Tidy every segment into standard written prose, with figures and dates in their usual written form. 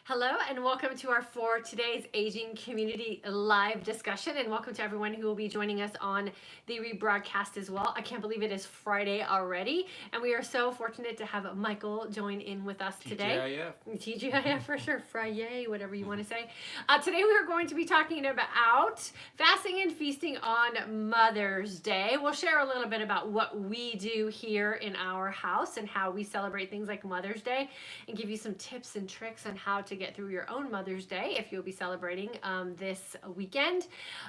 Hello and welcome to our For Today's Aging Community live discussion, and welcome to everyone who will be joining us on the rebroadcast as well. I can't believe it is Friday already, and we are so fortunate to have Michael join in with us today. TGIF for sure, Friday, whatever you want to say. Today we are going to be talking about fasting and feasting on Mother's Day. We'll share a little bit about what we do here in our house and how we celebrate things like Mother's Day, and give you some tips and tricks on how to get through your own Mother's Day if you'll be celebrating this weekend.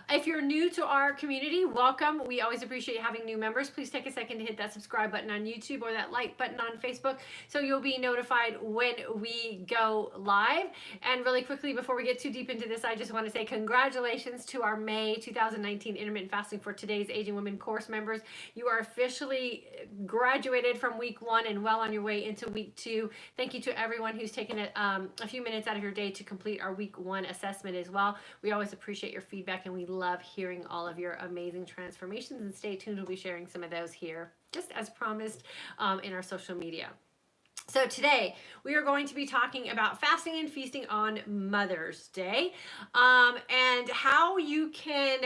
If you're new to our community, welcome. We always appreciate having new members. Please take a second to hit that subscribe button on YouTube or that like button on Facebook so you'll be notified when we go live. And really quickly, before we get too deep into this, I just want to say congratulations to our May 2019 Intermittent Fasting for Today's Aging Women course members. You are officially graduated from week 1 and well on your way into week 2. Thank you to everyone who's taken a few minutes out of your day to complete our week 1 assessment as well. We always appreciate your feedback and we love hearing all of your amazing transformations, and stay tuned. We'll be sharing some of those here just as promised in our social media. So today we are going to be talking about fasting and feasting on Mother's Day, and how you can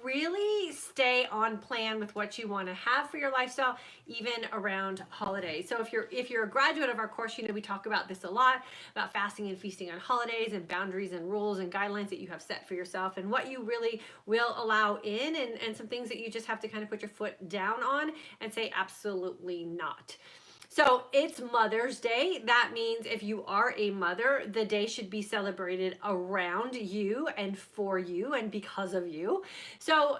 really stay on plan with what you want to have for your lifestyle, even around holidays. So if you're a graduate of our course, you know we talk about this a lot, about fasting and feasting on holidays and boundaries and rules and guidelines that you have set for yourself, and what you really will allow in, and some things that you just have to kind of put your foot down on and say absolutely not. So it's Mother's Day. That means if you are a mother, the day should be celebrated around you and for you and because of you. So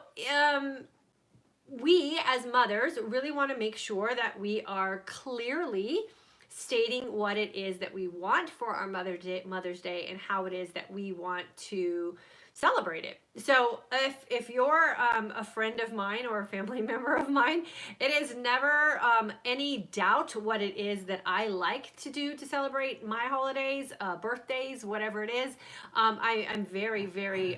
we as mothers really want to make sure that we are clearly stating what it is that we want for our Mother's Day and how it is that we want to celebrate it. So if you're a friend of mine or a family member of mine, it is never any doubt what it is that I like to do to celebrate my holidays, birthdays, whatever it is. I'm very, very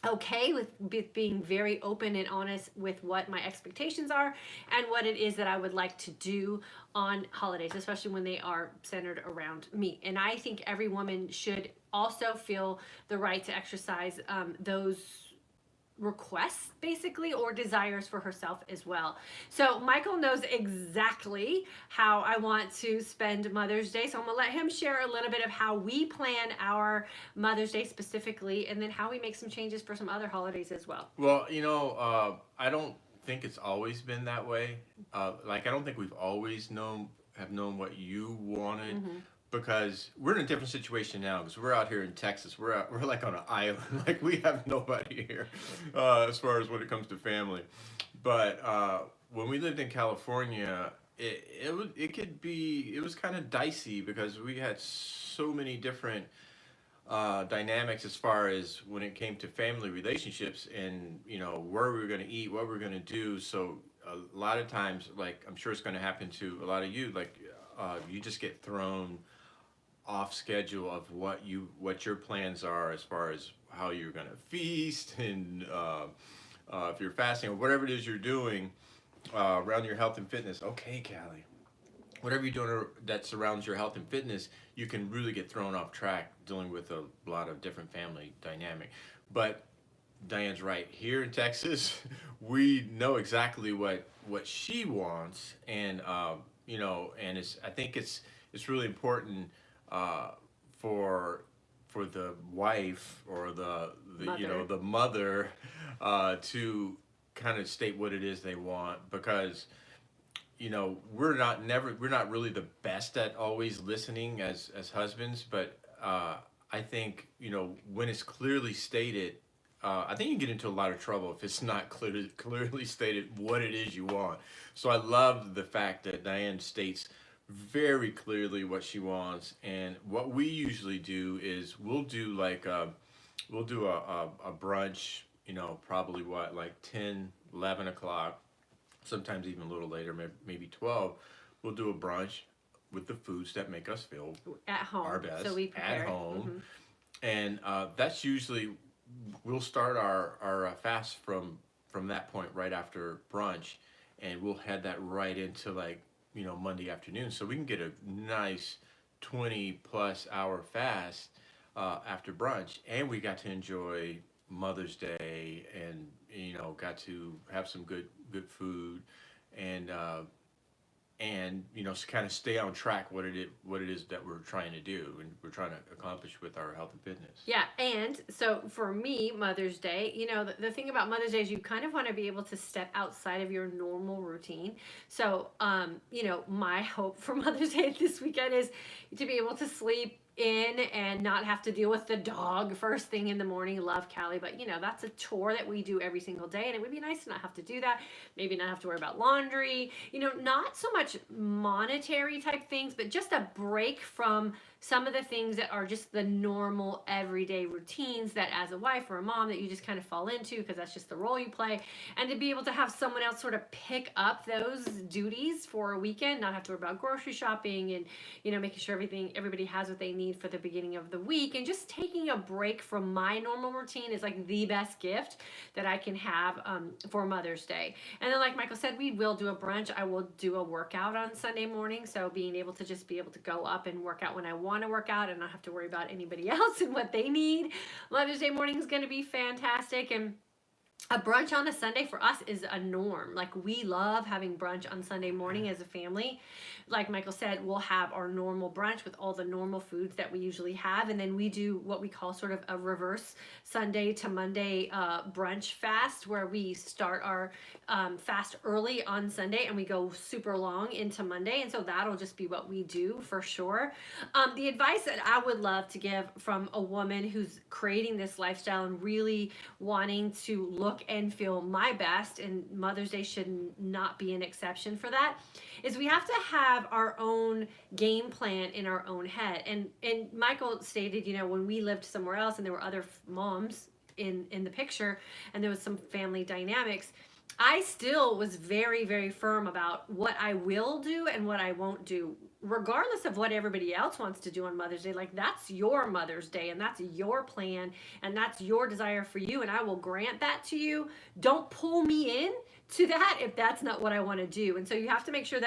okay with being very open and honest with what my expectations are and what it is that I would like to do on holidays, especially when they are centered around me. And I think every woman should also feel the right to exercise those requests basically, or desires for herself as well. So Michael knows exactly how I want to spend Mother's Day, so I'm gonna let him share a little bit of how we plan our Mother's Day specifically, and then how we make some changes for some other holidays as well. Well, I don't think it's always been that way. I don't think we've always have known what you wanted, because we're in a different situation now, because we're out here in Texas. We're like on an island. Like, we have nobody here as far as when it comes to family. But when we lived in California, it was kind of dicey, because we had so many different dynamics as far as when it came to family relationships, and where we were going to eat, what we were going to do. So a lot of times, like, I'm sure it's going to happen to a lot of you, like you just get thrown off schedule of what your plans are as far as how you're going to feast, and if you're fasting or whatever it is you're doing around your health and fitness. Okay, Callie, whatever you're doing that surrounds your health and fitness, you can really get thrown off track dealing with a lot of different family dynamic. But Diane's right. Here in Texas, we know exactly what she wants, and and I think it's really important for the wife, or the Mother. the mother, to kind of state what it is they want, because we're not really the best at always listening as husbands. But I think when it's clearly stated, I think you get into a lot of trouble if it's not clearly stated what it is you want. So I love the fact that Diane states very clearly what she wants. And what we usually do is we'll do a brunch, probably like 10, 11 o'clock, sometimes even a little later, maybe 12. We'll do a brunch with the foods that make us feel At home, our best so we prepare at home. And that's usually, we'll start our fast from that point right after brunch, and we'll head that right into, like, Monday afternoon, so we can get a nice 20 plus hour fast after brunch, and we got to enjoy Mother's Day, and got to have some good food, and kind of stay on track what it is that we're trying to do and we're trying to accomplish with our health and fitness. Yeah, and so for me, Mother's Day, the thing about Mother's Day is you kind of want to be able to step outside of your normal routine. So, my hope for Mother's Day this weekend is to be able to sleep in and not have to deal with the dog first thing in the morning. Love Callie, but that's a chore that we do every single day, and it would be nice to not have to do that. Maybe not have to worry about laundry, not so much monetary type things, but just a break from some of the things that are just the normal everyday routines that as a wife or a mom that you just kind of fall into because that's just the role you play, and to be able to have someone else sort of pick up those duties for a weekend, not have to worry about grocery shopping and making sure everybody has what they need for the beginning of the week, and just taking a break from my normal routine is like the best gift that I can have for Mother's Day. And then like Michael said, we will do a brunch. I will do a workout on Sunday morning, so being able to just be able to go up and work out when I want to work out and not have to worry about anybody else and what they need. Mother's Day morning is going to be fantastic, and a brunch on a Sunday for us is a norm. Like, we love having brunch on Sunday morning as a family. Like Michael said, we'll have our normal brunch with all the normal foods that we usually have, and then we do what we call sort of a reverse Sunday to Monday brunch fast, where we start our fast early on Sunday and we go super long into Monday, and so that'll just be what we do for sure. The advice that I would love to give from a woman who's creating this lifestyle and really wanting to look and feel my best, and Mother's Day should not be an exception for that, is we have to have our own game plan in our own head. And Michael stated, when we lived somewhere else and there were other moms in the picture and there was some family dynamics, I still was very, very firm about what I will do and what I won't do, regardless of what everybody else wants to do on Mother's Day. Like, that's your Mother's Day and that's your plan and that's your desire for you, and I will grant that to you. Don't pull me in to that if that's not what I want to do. And so you have to make sure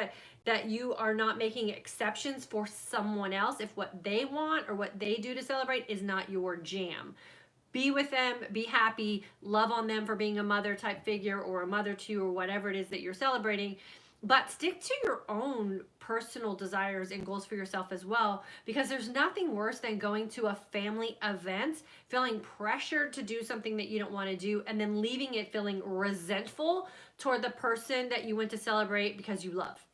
that you are not making exceptions for someone else if what they want or what they do to celebrate is not your jam. Be with them, be happy, love on them for being a mother type figure or a mother to you or whatever it is that you're celebrating, but stick to your own personal desires and goals for yourself as well, because there's nothing worse than going to a family event, feeling pressured to do something that you don't want to do, and then leaving it feeling resentful toward the person that you went to celebrate because you love.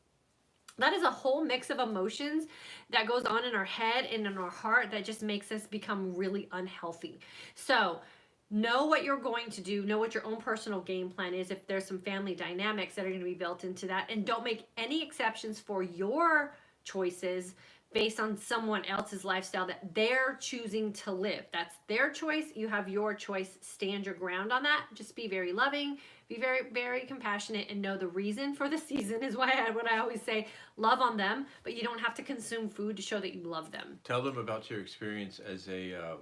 That is a whole mix of emotions that goes on in our head and in our heart that just makes us become really unhealthy. So know what you're going to do, know what your own personal game plan is if there's some family dynamics that are going to be built into that, and don't make any exceptions for your choices based on someone else's lifestyle that they're choosing to live. That's their choice. You have your choice. Stand your ground on that. Just be very loving, be very, very compassionate, and know the reason for the season is what I always say, love on them, but you don't have to consume food to show that you love them. Tell them about your experience as a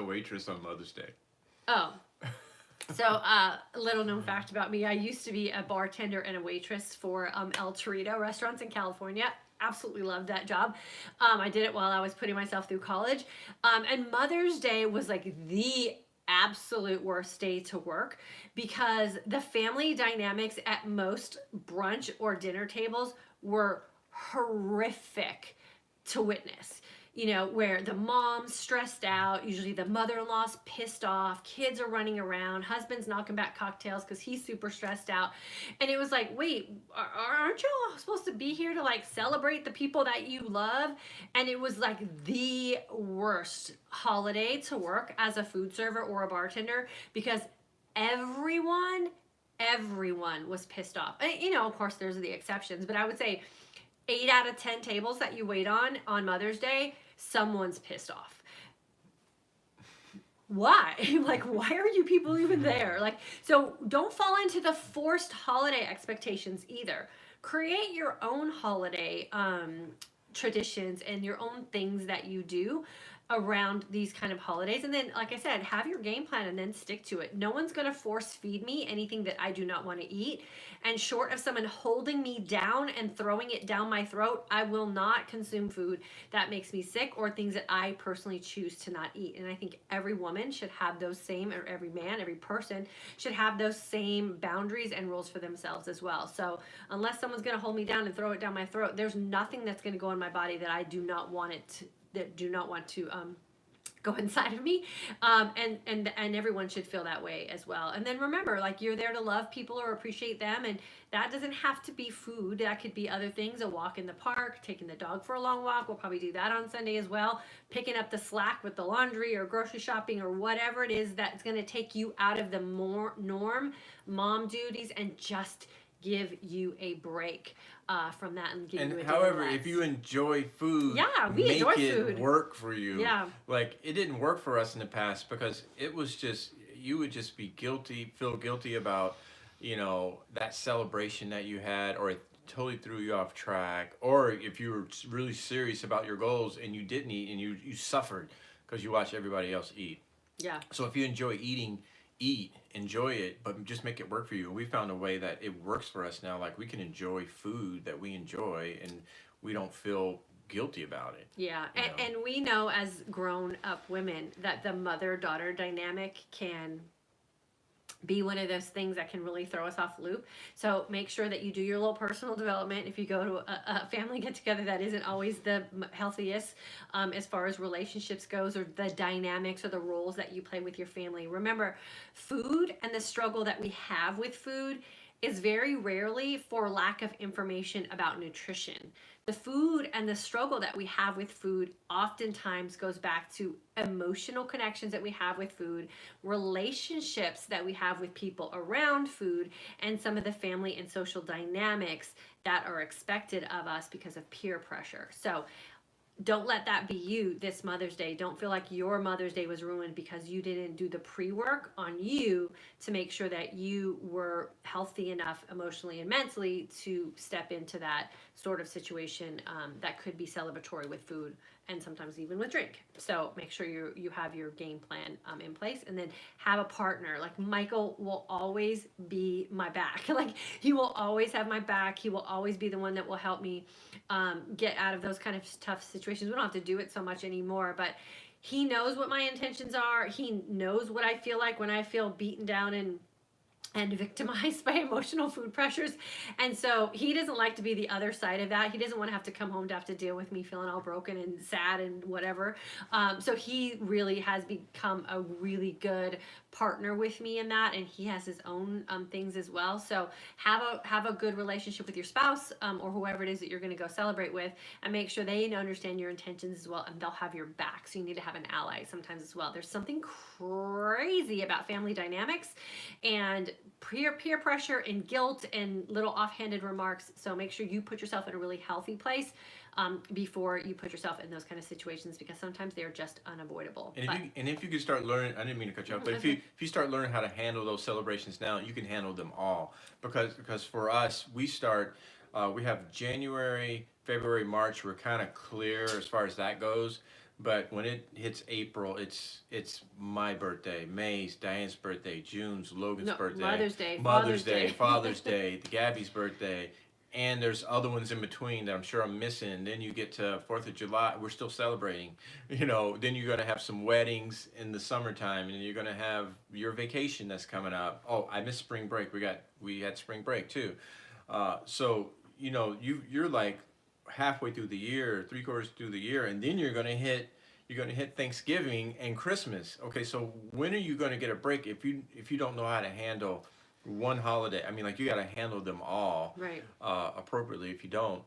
waitress on Mother's Day. Oh, so a little known fact about me, I used to be a bartender and a waitress for El Torito restaurants in California. Absolutely loved that job. I did it while I was putting myself through college. And Mother's Day was like the absolute worst day to work, because the family dynamics at most brunch or dinner tables were horrific to witness. Where the mom's stressed out, usually the mother-in-law's pissed off, kids are running around, husband's knocking back cocktails because he's super stressed out. And it was like, wait, aren't you all supposed to be here to like celebrate the people that you love? And it was like the worst holiday to work as a food server or a bartender, because everyone was pissed off. And, of course there's the exceptions, but I would say 8 out of 10 tables that you wait on Mother's Day, someone's pissed off. Why? Like, why are you people even there? Like, so don't fall into the forced holiday expectations either. Create your own holiday traditions and your own things that you do around these kind of holidays. And then, like I said, have your game plan and then stick to it. No one's going to force feed me anything that I do not want to eat. And short of someone holding me down and throwing it down my throat, I will not consume food that makes me sick or things that I personally choose to not eat. And I think every woman should have those same, or every man, every person should have those same boundaries and rules for themselves as well. So unless someone's going to hold me down and throw it down my throat, there's nothing that's going to go in my body that I do not want it to, that do not want to go inside of me, and everyone should feel that way as well. And then remember, like, you're there to love people or appreciate them, and that doesn't have to be food. That could be other things: a walk in the park, taking the dog for a long walk. We'll probably do that on Sunday as well. Picking up the slack with the laundry or grocery shopping or whatever it is that's going to take you out of the norm mom duties and just give you a break from that and give you a day however, relax. if you enjoy food, we make enjoy it food. work for you. Yeah. Like, it didn't work for us in the past because it was just, you would just be feel guilty about, you know, that celebration that you had, or it totally threw you off track, or if you were really serious about your goals and you didn't eat and you suffered because you watched everybody else eat. Yeah. So if you enjoy eating, enjoy it, but just make it work for you. And we found a way that it works for us now. Like, we can enjoy food that we enjoy and we don't feel guilty about it. Yeah. And we know as grown up women that the mother-daughter dynamic can be one of those things that can really throw us off loop. So make sure that you do your little personal development. If you go to a family get together, that isn't always the healthiest as far as relationships goes, or the dynamics or the roles that you play with your family. Remember, food and the struggle that we have with food is very rarely for lack of information about nutrition. The food and the struggle that we have with food oftentimes goes back to emotional connections that we have with food, relationships that we have with people around food, and some of the family and social dynamics that are expected of us because of peer pressure. So don't let that be you this Mother's Day. Don't feel like your Mother's Day was ruined because you didn't do the pre-work on you to make sure that you were healthy enough emotionally and mentally to step into that sort of situation that could be celebratory with food and sometimes even with drink. So make sure you have your game plan in place, and then have a partner. Like, Michael will always be my back. Like, he will always have my back. He will always be the one that will help me get out of those kind of tough situations. We don't have to do it so much anymore, but he knows what my intentions are. He knows what I feel like when I feel beaten down and victimized by emotional food pressures. And so he doesn't like to be the other side of that. He doesn't want to have to come home to have to deal with me feeling all broken and sad and whatever. So he really has become a really good partner with me in that, and he has his own things as well. So have a good relationship with your spouse or whoever it is that you're going to go celebrate with, and make sure they understand your intentions as well, and they'll have your back. So you need to have an ally sometimes as well. There's something crazy about family dynamics and peer pressure and guilt and little offhanded remarks. So make sure you put yourself in a really healthy place before you put yourself in those kind of situations, because sometimes they're just unavoidable. And if you could start learning, I didn't mean to cut you off, but if you start learning how to handle those celebrations now, you can handle them all. Because for us, we have January, February, March, we're kind of clear as far as that goes. But when it hits April, it's my birthday, May's, Diane's birthday, June's, Logan's birthday, Mother's Day, Father's Day, Gabby's birthday, and there's other ones in between that I'm sure I'm missing. Then you get to 4th of July, we're still celebrating. You know, then you're gonna have some weddings in the summertime, and you're gonna have your vacation that's coming up. Oh, I missed spring break. We had spring break too. So you know, you're like halfway through the year, 3/4 through the year, and then you're gonna hit Thanksgiving and Christmas. Okay, so when are you gonna get a break if you don't know how to handle one holiday? I mean, like, you got to handle them all Right. Appropriately. If you don't,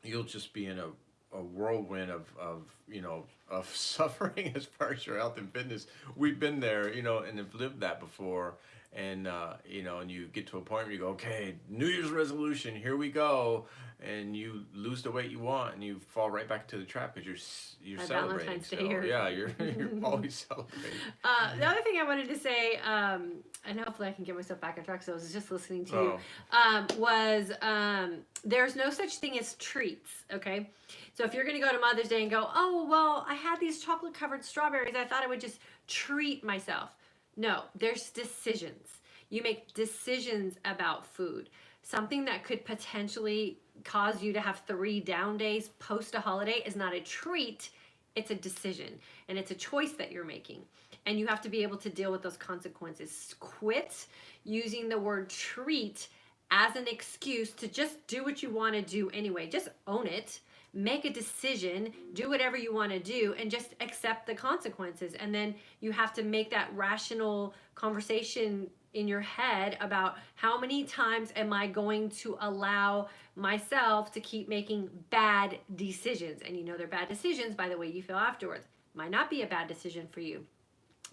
you'll just be in a whirlwind of suffering as far as your health and fitness. We've been there, and have lived that before. and you know, and you get to a point where you go, okay, New Year's resolution, here we go, and you lose the weight you want, and you fall right back to the trap because you're At celebrating. Valentine's Day So or yeah, you're always celebrating. The other thing I wanted to say, and hopefully I can get myself back on track, so I was just listening to you, was there's no such thing as treats, okay? So if you're going to go to Mother's Day and go, oh, well, I had these chocolate-covered strawberries, I thought I would just treat myself. No, there's decisions. You make decisions about food. Something that could potentially cause you to have 3 down days post a holiday is not a treat, it's a decision, and it's a choice that you're making. And you have to be able to deal with those consequences. Quit using the word treat as an excuse to just do what you want to do anyway. Just own it. Make a decision, do whatever you want to do, and just accept the consequences. And then you have to make that rational conversation in your head about how many times am I going to allow myself to keep making bad decisions. And you know they're bad decisions by the way you feel afterwards. Might not be a bad decision for you.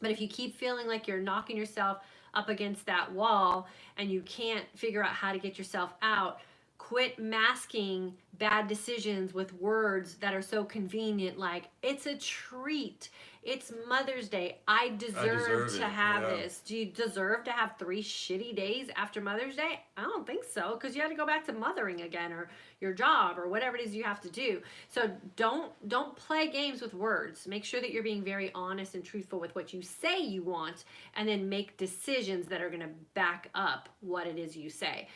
But if you keep feeling like you're knocking yourself up against that wall and you can't figure out how to get yourself out, quit masking bad decisions with words that are so convenient, like, it's a treat. It's Mother's Day. I deserve to have this. Do you deserve to have 3 shitty days after Mother's Day? I don't think so, because you had to go back to mothering again, or your job, or whatever it is you have to do. So don't play games with words. Make sure that you're being very honest and truthful with what you say you want, and then make decisions that are going to back up what it is you say.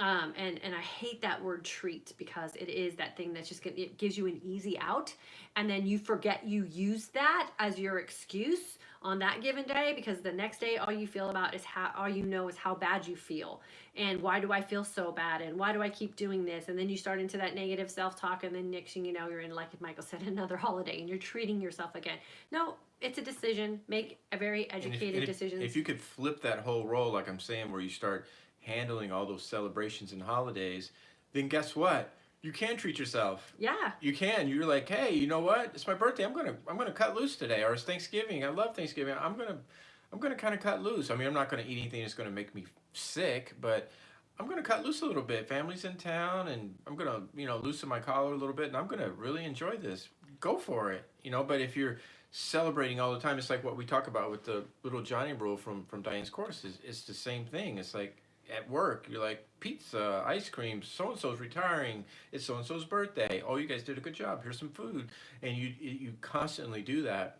And I hate that word treat, because it is that thing that's just it gives you an easy out, and then you forget you use that as your excuse on that given day, because the next day all you feel about is all you know is how bad you feel, and why do I feel so bad, and why do I keep doing this, and then you start into that negative self-talk, and then next thing you know you're in, like Michael said, another holiday, and you're treating yourself again. No, it's a decision. Make a very educated decision. If you could flip that whole role, like I'm saying, where you start handling all those celebrations and holidays, then guess what? You can treat yourself. Yeah. You can. You're like, hey, you know what? It's my birthday. I'm gonna cut loose today. Or it's Thanksgiving. I love Thanksgiving. I'm gonna kind of cut loose. I mean, I'm not gonna eat anything that's gonna make me sick, but I'm gonna cut loose a little bit. Family's in town, and I'm gonna, you know, loosen my collar a little bit, and I'm gonna really enjoy this. Go for it, you know. But if you're celebrating all the time, it's like what we talk about with the little Johnny rule from Diane's course. It's the same thing. It's like, at work, you're like, pizza, ice cream, so-and-so's retiring, it's so-and-so's birthday, oh, you guys did a good job, here's some food. And you constantly do that.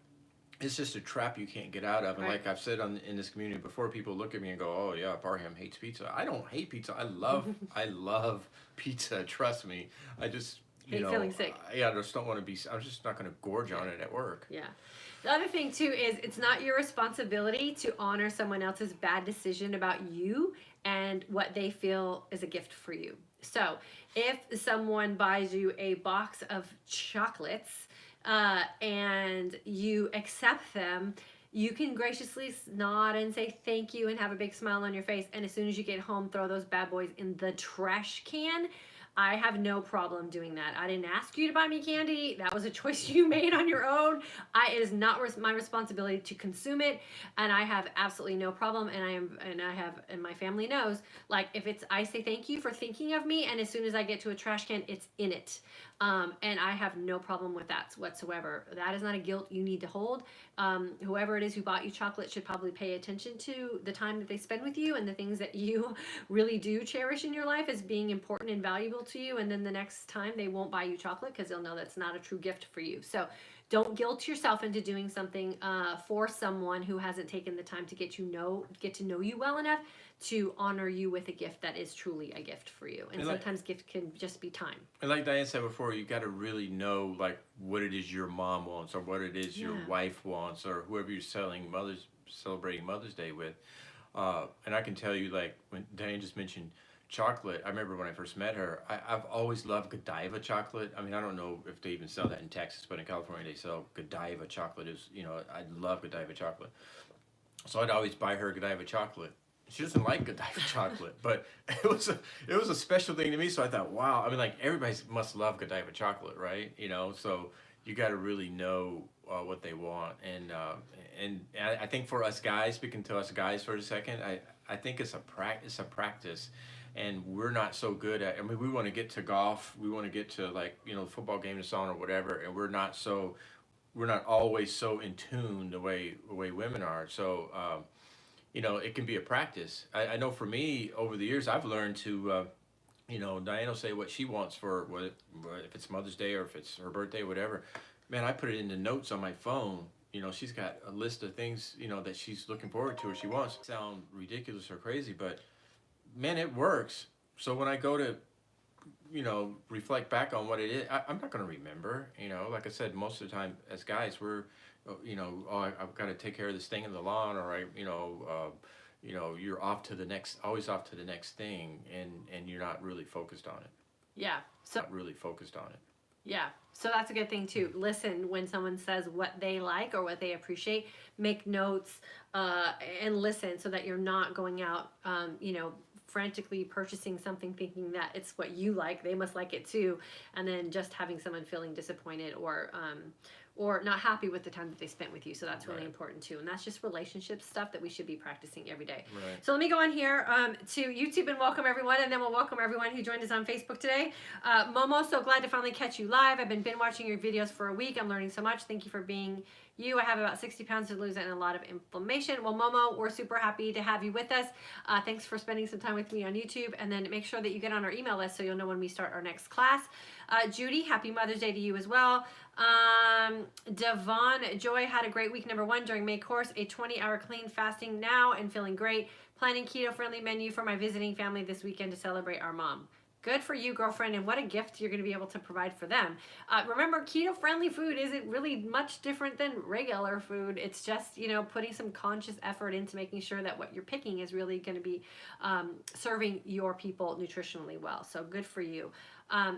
It's just a trap you can't get out of. And like I've said in this community before, people look at me and go, oh yeah, Parham hates pizza. I don't hate pizza. I love pizza, trust me. I just, you know, feeling sick. I just don't want to be, I'm just not going to gorge on it at work. Yeah. The other thing too is it's not your responsibility to honor someone else's bad decision about you and what they feel is a gift for you. So if someone buys you a box of chocolates and you accept them, you can graciously nod and say thank you and have a big smile on your face, and as soon as you get home, throw those bad boys in the trash can. I have no problem doing that. I didn't ask you to buy me candy. That was a choice you made on your own. It is not my responsibility to consume it, and I have absolutely no problem. And my family knows. Like, if I say thank you for thinking of me, and as soon as I get to a trash can, it's in it. And I have no problem with that whatsoever. That is not a guilt you need to hold. Whoever it is who bought you chocolate should probably pay attention to the time that they spend with you and the things that you really do cherish in your life as being important and valuable to you. And then the next time they won't buy you chocolate because they'll know that's not a true gift for you. So don't guilt yourself into doing something for someone who hasn't taken the time to get to know you well enough to honor you with a gift that is truly a gift for you. And sometimes gift can just be time. And like Diane said before, you got to really know like what it is your mom wants, or what it is your wife wants, or whoever you're celebrating Mother's Day with. And I can tell you, like when Diane just mentioned chocolate, I remember when I first met her, I've always loved Godiva chocolate. I mean, I don't know if they even sell that in Texas, but in California they sell Godiva chocolate. I love Godiva chocolate. So I'd always buy her Godiva chocolate. She doesn't like Godiva chocolate, but it was a special thing to me. So I thought, wow. I mean, like everybody must love Godiva chocolate, right? So you got to really know what they want. And I think for us guys, speaking to us guys for a second, I think it's a practice, and we're not so good at. I mean, we want to get to golf, we want to get to, like, you know, football game that's on or whatever, and we're not always so in tune the way women are. So you know, it can be a practice. I know for me, over the years, I've learned to you know, Diane will say what she wants for if it's Mother's Day or if it's her birthday or whatever. Man, I put it in the notes on my phone. You know, she's got a list of things, you know, that she's looking forward to or she wants. Sound ridiculous or crazy, but man, it works. So when I go to, you know, reflect back on what it is, I'm not going to remember. You know, like I said, most of the time as guys, we're, you know, oh, I've got to take care of this thing in the lawn, or you know, you're always off to the next thing, and you're not really focused on it. Yeah. So Not really focused on it. yeah. So that's a good thing too. Listen when someone says what they like or what they appreciate. Make notes and listen, so that you're not going out, you know, frantically purchasing something thinking that it's what you like. They must like it too, and then just having someone feeling disappointed or not happy with the time that they spent with you. So that's really important too. And that's just relationship stuff that we should be practicing every day. Right. So let me go on here to YouTube and welcome everyone. And then we'll welcome everyone who joined us on Facebook today. Momo, so glad to finally catch you live. I've been watching your videos for a week. I'm learning so much. Thank you for being you. I have about 60 pounds to lose and a lot of inflammation. Well, Momo, we're super happy to have you with us. Thanks for spending some time with me on YouTube. And then make sure that you get on our email list so you'll know when we start our next class. Judy, happy Mother's Day to you as well. Devon, Joy had a great week number 1 during May course, a 20-hour clean fasting now and feeling great. Planning keto-friendly menu for my visiting family this weekend to celebrate our mom. Good for you, girlfriend, and what a gift you're going to be able to provide for them. Remember, keto-friendly food isn't really much different than regular food. It's just, you know, putting some conscious effort into making sure that what you're picking is really going to be serving your people nutritionally well. So good for you.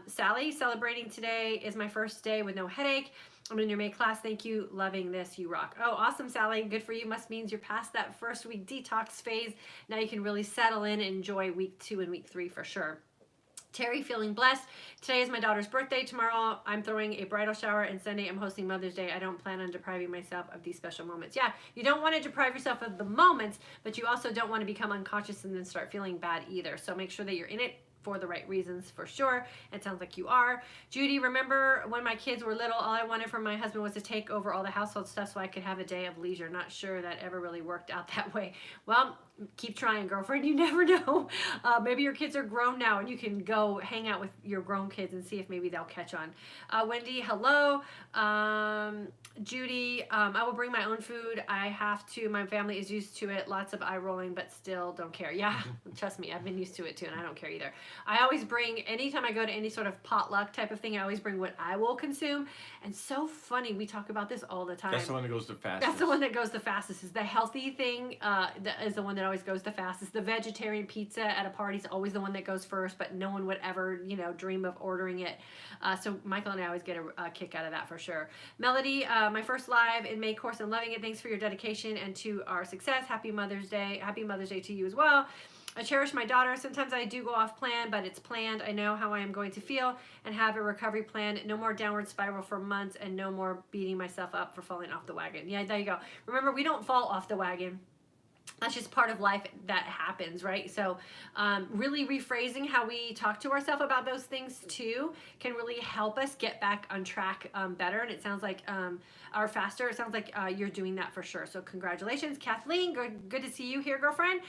Sally, celebrating today is my first day with no headache. I'm in your May class. Thank you. Loving this. You rock. Oh, awesome, Sally. Good for you. Must means you're past that first week detox phase. Now you can really settle in and enjoy week 2 and week 3 for sure. Terry, feeling blessed. Today is my daughter's birthday. Tomorrow I'm throwing a bridal shower, and Sunday I'm hosting Mother's Day. I don't plan on depriving myself of these special moments. Yeah, you don't want to deprive yourself of the moments, but you also don't want to become unconscious and then start feeling bad either. So make sure that you're in it for the right reasons for sure. It sounds like you are. Judy, remember when my kids were little, all I wanted from my husband was to take over all the household stuff so I could have a day of leisure. Not sure that ever really worked out that way. Well, keep trying, girlfriend. You never know. Maybe your kids are grown now and you can go hang out with your grown kids and see if maybe they'll catch on. Wendy, hello. Judy, I will bring my own food. I have to. My family is used to it. Lots of eye rolling, but still don't care. Yeah, trust me. I've been used to it too, and I don't care either. I always bring, anytime I go to any sort of potluck type of thing, I always bring what I will consume. And so funny, we talk about this all the time. That's the one that goes the fastest. That's the one that goes the fastest. Is the healthy thing that is the one that always goes the fastest. The vegetarian pizza at a party is always the one that goes first, but no one would ever, you know, dream of ordering it. So Michael and I always get a kick out of that for sure. Melody, my first live in May course, and loving it. Thanks for your dedication and to our success. Happy Mother's Day. Happy Mother's Day to you as well. I cherish my daughter. Sometimes I do go off plan, but it's planned. I know how I am going to feel and have a recovery plan. No more downward spiral for months and no more beating myself up for falling off the wagon. Yeah, there you go. Remember, we don't fall off the wagon. That's just part of life that happens, right? So really rephrasing how we talk to ourselves about those things too can really help us get back on track better. And it sounds like, or faster, it sounds like you're doing that for sure. So congratulations. Kathleen, good to see you here, girlfriend.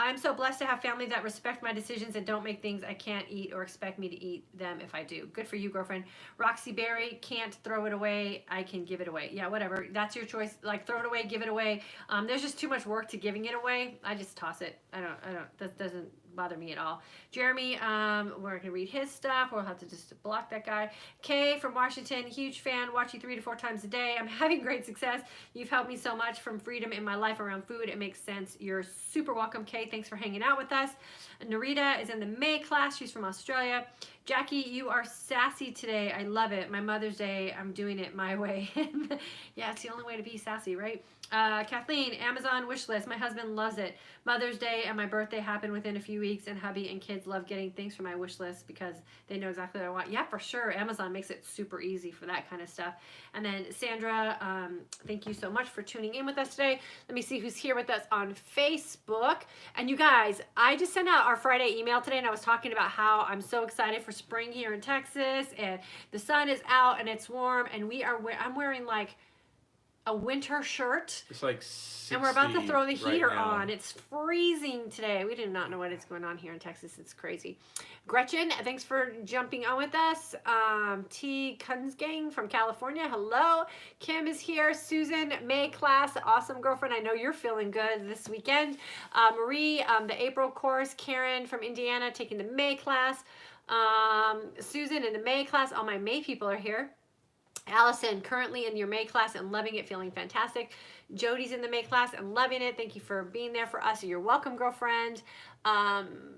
I'm so blessed to have family that respect my decisions and don't make things I can't eat or expect me to eat them if I do. Good for you, girlfriend. Roxy Berry, can't throw it away. I can give it away. Yeah, whatever. That's your choice. Like, throw it away, give it away. There's just too much work to giving it away. I just toss it. That doesn't bother me at all. Jeremy, we're going to read his stuff. We'll have to just block that guy. Kay from Washington, huge fan. Watch you 3 to 4 times a day. I'm having great success. You've helped me so much from freedom in my life around food. It makes sense. You're super welcome, Kay. Thanks for hanging out with us. Narita is in the May class. She's from Australia. Jackie, you are sassy today. I love it. My Mother's Day, I'm doing it my way. Yeah, it's the only way to be sassy, right? Kathleen, Amazon wish list. My husband loves it. Mother's Day and my birthday happen within a few weeks, and hubby and kids love getting things from my wish list because they know exactly what I want. Yeah, for sure. Amazon makes it super easy for that kind of stuff. And then Sandra, thank you so much for tuning in with us today. Let me see who's here with us on Facebook. And you guys, I just sent out our Friday email today, and I was talking about how I'm so excited for spring here in Texas, and the sun is out and it's warm, and I'm wearing like a winter shirt. It's like 60 and we're about to throw the heater right now. on. It's freezing today. We did not know what is going on here in Texas. It's crazy. Gretchen, thanks for jumping on with us. T. Kunsgang from California. Hello. Kim is here. Susan, May class. Awesome girlfriend. I know you're feeling good this weekend. Marie, the April course. Karen from Indiana taking the May class. Susan in the May class. All my May people are here. Allison, currently in your May class and loving it, feeling fantastic. Jody's in the May class and loving it. Thank you for being there for us. You're welcome, girlfriend.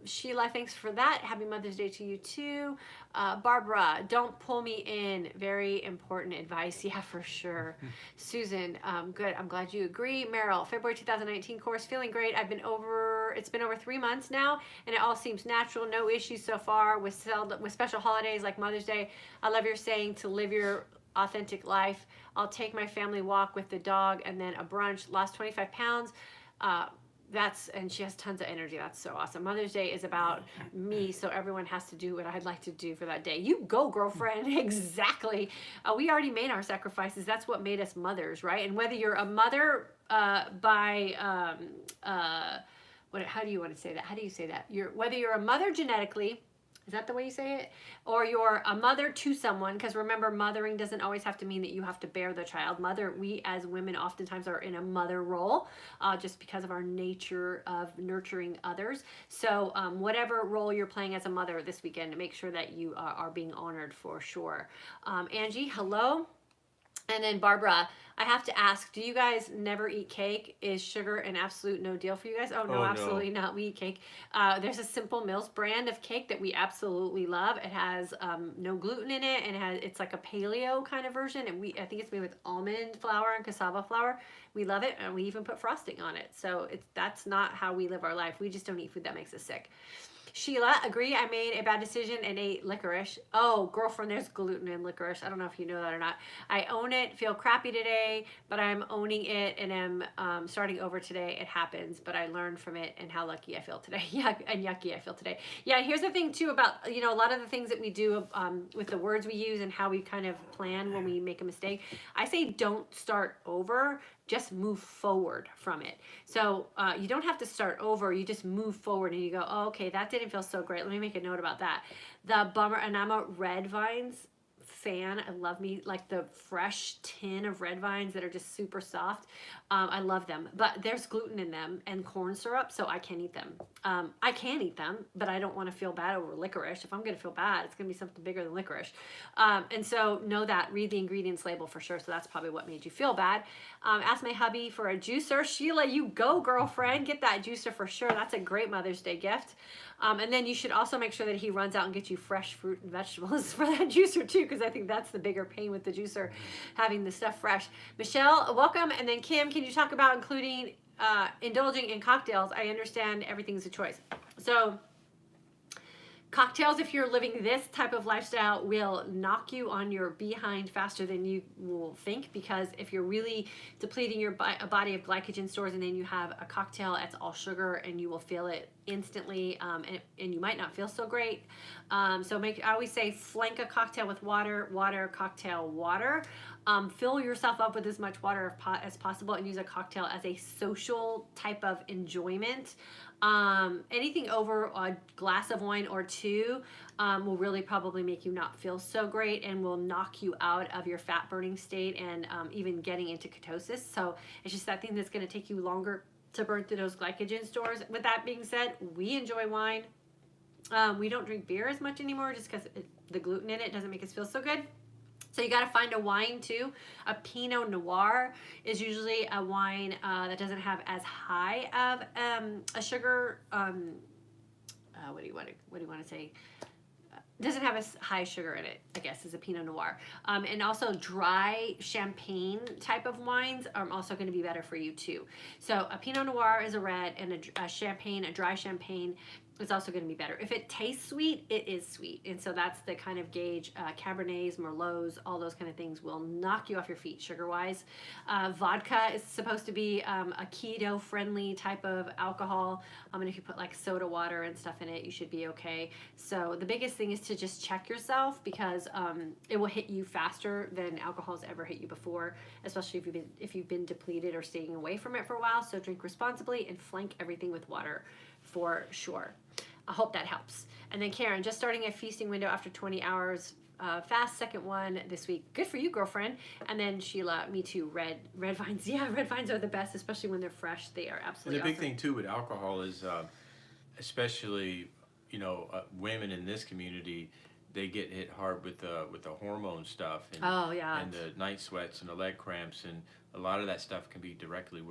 Sheila, thanks for that. Happy Mother's Day to you too. Barbara, don't pull me in. Very important advice. Yeah, for sure. Susan, good. I'm glad you agree. Meryl, February 2019 course, feeling great. It's been over 3 months now, and it all seems natural. No issues so far with special holidays like Mother's Day. I love your saying to live your authentic life. I'll take my family walk with the dog and then a brunch. Lost 25 pounds. And she has tons of energy. That's so awesome. Mother's Day is about me, so everyone has to do what I'd like to do for that day. You go, girlfriend. Exactly. We already made our sacrifices. That's what made us mothers, right? And whether you're a mother how do you want to say that? How do you say that? Whether you're a mother genetically, is that the way you say it? Or you're a mother to someone, because remember, mothering doesn't always have to mean that you have to bear the child. We as women oftentimes are in a mother role just because of our nature of nurturing others. So whatever role you're playing as a mother this weekend, make sure that you are being honored for sure. Angie, hello. And then Barbara, I have to ask, do you guys never eat cake? Is sugar an absolute no deal for you guys? Oh, no, absolutely not. We eat cake. There's a Simple Mills brand of cake that we absolutely love. It has no gluten in it, and it's like a paleo kind of version. And I think it's made with almond flour and cassava flour. We love it, and we even put frosting on it. So that's not how we live our life. We just don't eat food that makes us sick. Sheila, agree. I made a bad decision and ate licorice. Oh, girlfriend, there's gluten in licorice. I don't know if you know that or not. I own it, feel crappy today, but I'm owning it and am starting over today. It happens, but I learned from it and how lucky I feel today. Yeah, and yucky I feel today. Yeah, here's the thing too about, a lot of the things that we do with the words we use and how we kind of plan when we make a mistake. I say don't start over. Just move forward from it. So you don't have to start over. You just move forward and you go, oh, okay, that didn't feel so great. Let me make a note about that. The bummer, and I'm a red vines fan. I love me like the fresh tin of red vines that are just super soft. I love them, but there's gluten in them and corn syrup, so I can't eat them. I can eat them, but I don't want to feel bad over licorice. If I'm going to feel bad, it's going to be something bigger than licorice. And so know that. Read the ingredients label for sure. So that's probably what made you feel bad. Ask my hubby for a juicer. Sheila, you go, girlfriend. Get that juicer for sure. That's a great Mother's Day gift. And then you should also make sure that he runs out and gets you fresh fruit and vegetables for that juicer too, because I think that's the bigger pain with the juicer, having the stuff fresh. Michelle, welcome. And then Kim, can you talk about indulging in cocktails? I understand everything's a choice. So cocktails, if you're living this type of lifestyle, will knock you on your behind faster than you will think, because if you're really depleting your body of glycogen stores and then you have a cocktail, it's all sugar and you will feel it instantly, and you might not feel so great. I always say flank a cocktail with water, cocktail, water. Fill yourself up with as much water as possible and use a cocktail as a social type of enjoyment. Anything over a glass of wine or two will really probably make you not feel so great and will knock you out of your fat burning state and even getting into ketosis. So it's just that thing that's going to take you longer to burn through those glycogen stores. With that being said, we enjoy wine. We don't drink beer as much anymore just because the gluten in it doesn't make us feel so good. So you got to find a wine too. A Pinot Noir is usually a wine that doesn't have as high of a sugar. What do you want to say? doesn't have as high sugar in it, I guess, as a Pinot Noir. And also dry champagne type of wines are also going to be better for you too. So a Pinot Noir is a red, and a champagne, a dry champagne, is also going to be better. If it tastes sweet, it is sweet. And so that's the kind of gauge. Cabernets, Merlots, all those kind of things will knock you off your feet sugar-wise. Vodka is supposed to be a keto-friendly type of alcohol. And if you put like soda water and stuff in it, you should be okay. So the biggest thing is to just check yourself, because it will hit you faster than alcohol has ever hit you before, especially if you've been depleted or staying away from it for a while. So drink responsibly and flank everything with water for sure. I hope that helps. And then Karen, just starting a feasting window after 20 hours fast, second one this week. Good for you, girlfriend. And then Sheila, me too. Red vines. Yeah, red vines are the best, especially when they're fresh. They are absolutely And the big awesome. thing too with alcohol is, especially women in this community, they get hit hard with the hormone stuff. And, Oh yeah. And the night sweats and the leg cramps, and a lot of that stuff can be directly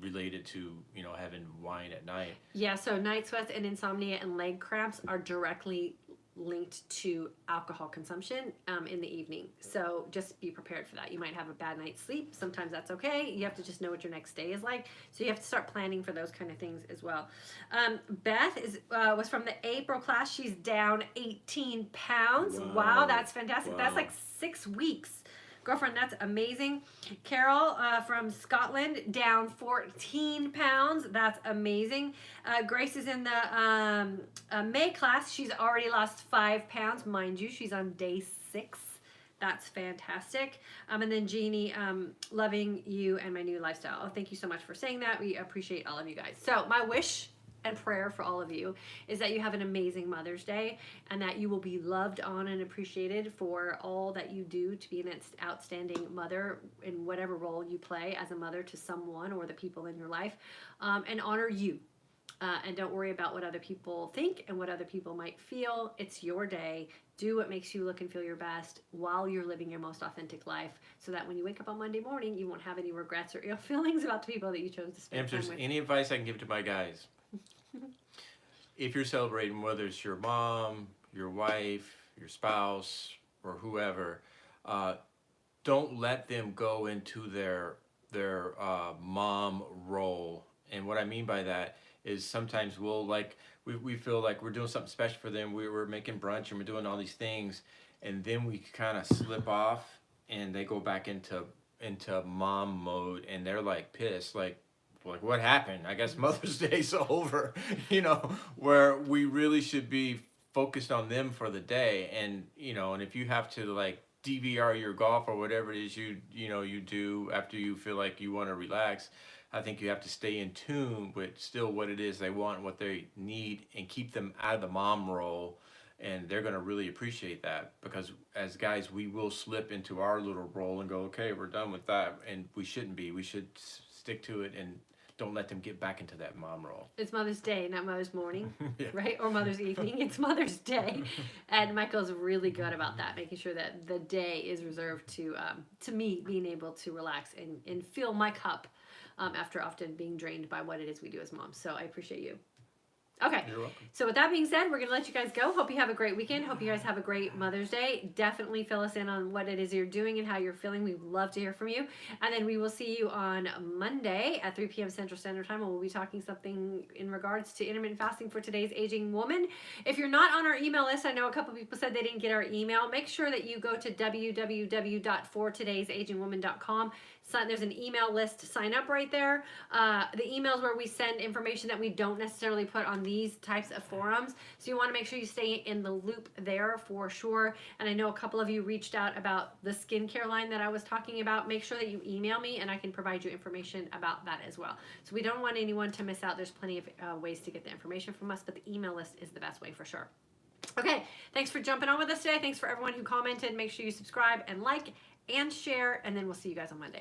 related to having wine at night. Yeah, so night sweats and insomnia and leg cramps are directly linked to alcohol consumption in the evening. So just be prepared for that. You might have a bad night's sleep. Sometimes that's okay. You have to just know what your next day is like. So you have to start planning for those kind of things as well. Beth was from the April class. She's down 18 pounds. Wow, that's fantastic. Wow. That's like 6 weeks. Girlfriend, that's amazing. Carol from Scotland, down 14 pounds. That's amazing. Grace is in the May class. She's already lost 5 pounds. Mind you, she's on day 6. That's fantastic. And then Jeannie, loving you and my new lifestyle. Oh, thank you so much for saying that. We appreciate all of you guys. So my wish and prayer for all of you is that you have an amazing Mother's Day, and that you will be loved on and appreciated for all that you do to be an outstanding mother in whatever role you play as a mother to someone or the people in your life, and honor you. And don't worry about what other people think and what other people might feel. It's your day. Do what makes you look and feel your best while you're living your most authentic life, so that when you wake up on Monday morning, you won't have any regrets or ill feelings about the people that you chose to spend And if time there's with. any advice I can give to my guys, if you're celebrating, whether it's your mom, your wife, your spouse, or whoever, don't let them go into their mom role. And what I mean by that is sometimes we feel like we're doing something special for them. We're making brunch and we're doing all these things, and then we kind of slip off and they go back into mom mode, and they're like pissed, like what happened? I guess Mother's Day's over, where we really should be focused on them for the day. And and if you have to like DVR your golf or whatever it is you do after you feel like you want to relax, I think you have to stay in tune with still what it is they want, what they need, and keep them out of the mom role. And they're going to really appreciate that, because as guys, we will slip into our little role and go, okay, we're done with that. And we shouldn't be. We should stick to it and don't let them get back into that mom role. It's Mother's Day, not Mother's Morning, Yeah. right? Or Mother's Evening. It's Mother's Day. And Michael's really good about that, making sure that the day is reserved to me being able to relax and fill my cup after often being drained by what it is we do as moms. So I appreciate you. Okay. You're welcome. So with that being said, we're going to let you guys go. Hope you have a great weekend. Hope you guys have a great Mother's Day. Definitely fill us in on what it is you're doing and how you're feeling. We'd love to hear from you. And then we will see you on Monday at 3 p.m. Central Standard Time, when we'll be talking something in regards to intermittent fasting for today's aging woman. If you're not on our email list, I know a couple people said they didn't get our email. Make sure that you go to www.fortodaysagingwoman.com. There's an email list to sign up right there. The emails where we send information that we don't necessarily put on these types of forums. So you want to make sure you stay in the loop there for sure. And I know a couple of you reached out about the skincare line that I was talking about. Make sure that you email me and I can provide you information about that as well. So we don't want anyone to miss out. There's plenty of ways to get the information from us, but the email list is the best way for sure. Okay, thanks for jumping on with us today. Thanks for everyone who commented. Make sure you subscribe and like and share, and then we'll see you guys on Monday.